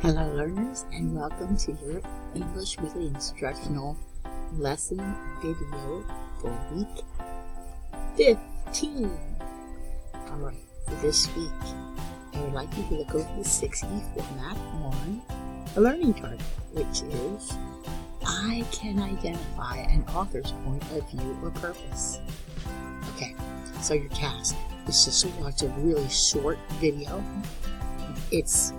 Hello learners, and welcome to your English Weekly Instructional Lesson video for week 15. Alright, for this week, I would like you to look over the 6E format on the learning target, which is I can identify an author's point of view or purpose. Okay, so your task is just to watch a really short video. It's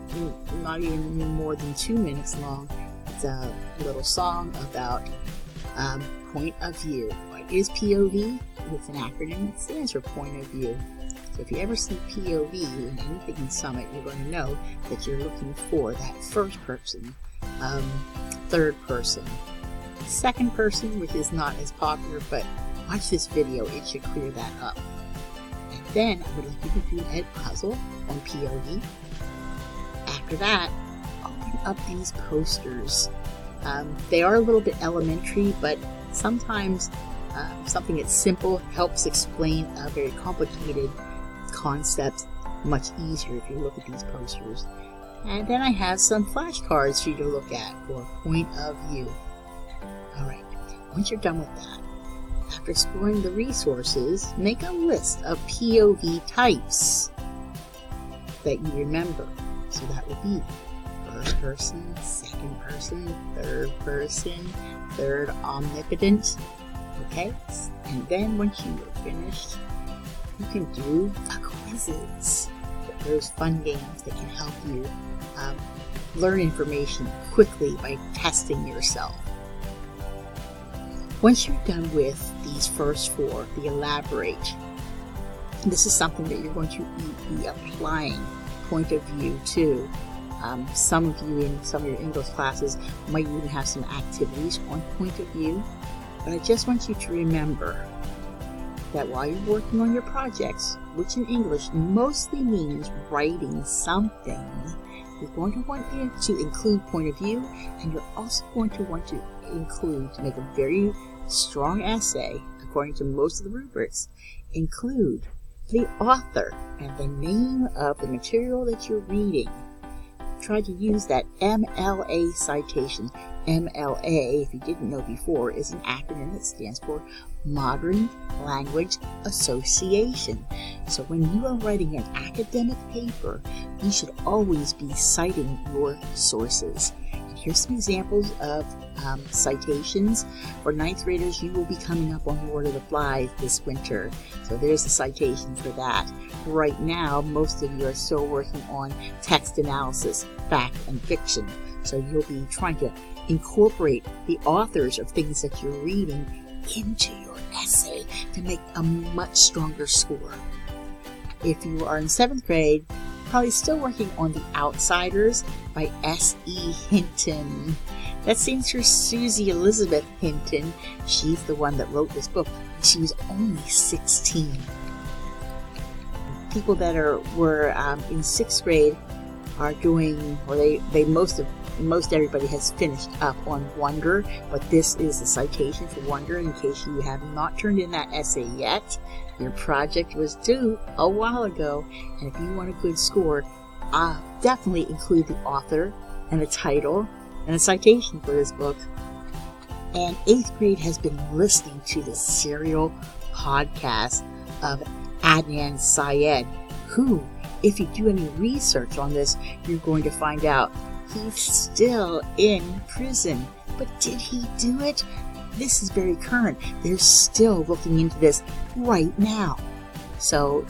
not even more than 2 minutes long. It's a little song about point of view. What is POV? It's an acronym that stands for point of view. So if you ever see POV in anything in Summit, you're going to know that you're looking for that first person, third person, second person, which is not as popular, but watch this video. It should clear that up. And then I would like you to do a puzzle on POV. After that, open up these posters. They are a little bit elementary, but sometimes something that's simple helps explain a very complicated concept much easier if you look at these posters. And then I have some flashcards for you to look at for point of view. Alright, once you're done with that, after exploring the resources, make a list of POV types that you remember. So that would be first person, second person, third omnipotent. Okay? And then once you are finished, you can do a quizzes. Those fun games that can help you learn information quickly by testing yourself. Once you're done with these first four, the elaborate, this is something that you're going to be applying point of view too. Some of you in some of your English classes might even have some activities on point of view, but I just want you to remember that while you're working on your projects, which in English mostly means writing something, you're going to want to include point of view, and you're also going to want to make a very strong essay, according to most of the rubrics, include the author and the name of the material that you're reading. Try to use that MLA citation. MLA, if you didn't know before, is an acronym that stands for Modern Language Association. So when you are writing an academic paper, you should always be citing your sources. And here's some examples of citations. For 9th graders, you will be coming up on Lord of the Flies this winter. So there's a citation for that. Right now, most of you are still working on text analysis, fact and fiction. So you'll be trying to incorporate the authors of things that you're reading into your essay to make a much stronger score. If you are in 7th grade, probably still working on The Outsiders by S.E. Hinton. That stands for Susie Elizabeth Hinton. She's the one that wrote this book. She was only 16. People that were in 6th grade are doing, or most everybody has finished up on Wonder, but this is a citation for Wonder in case you have not turned in that essay yet. Your project was due a while ago, and if you want a good score, definitely include the author and the title and a citation for this book. And 8th grade has been listening to the serial podcast of Adnan Syed, who, if you do any research on this, you're going to find out he's still in prison. But did he do it? This is very current. They're still looking into this right now. So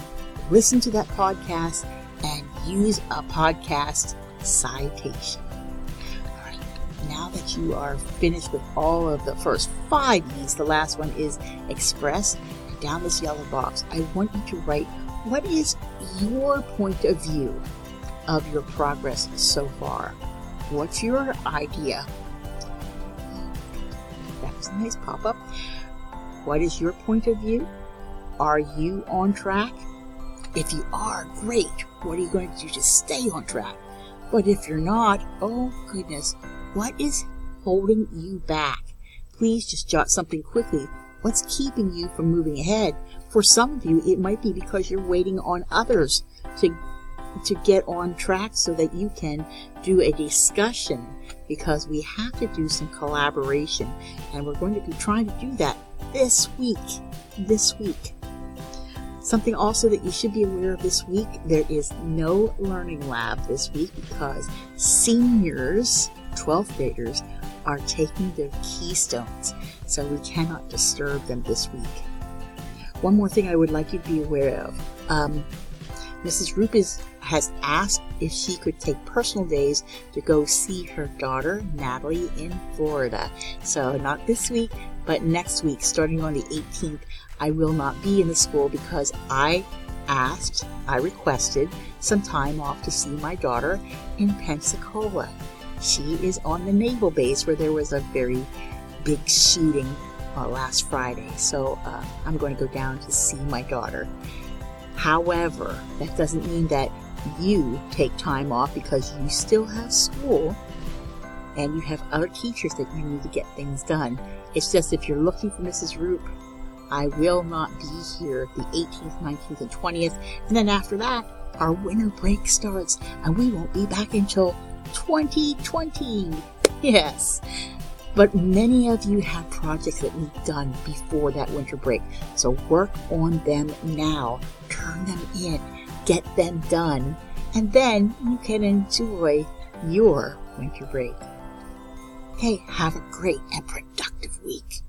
listen to that podcast and use a podcast citation. All right. Now that you are finished with all of the first 5 E's, the last one is express. And down this yellow box, I want you to write, what is your point of view of your progress so far? What's your idea? That was a nice pop-up. What is your point of view? Are you on track? If you are, great. What are you going to do to stay on track? But if you're not, oh goodness, what is holding you back? Please just jot something quickly. What's keeping you from moving ahead? For some of you, it might be because you're waiting on others to to get on track so that you can do a discussion, because we have to do some collaboration, and we're going to be trying to do that this week. Something also that you should be aware of this week, there is no learning lab this week because seniors, 12th graders, are taking their keystones, so we cannot disturb them this week. One more thing I would like you to be aware of. Mrs. Roop has asked if she could take personal days to go see her daughter, Natalie, in Florida. So not this week, but next week, starting on the 18th, I will not be in the school because I requested some time off to see my daughter in Pensacola. She is on the naval base where there was a very big shooting last Friday. So I'm going to go down to see my daughter. However, that doesn't mean that you take time off, because you still have school and you have other teachers that you need to get things done. It's just if you're looking for Mrs. Roop, I will not be here the 18th, 19th, and 20th. And then after that, our winter break starts, and we won't be back until 2020. Yes. But many of you have projects that need done before that winter break. So work on them now. Turn them in. Get them done. And then you can enjoy your winter break. Okay, have a great and productive week.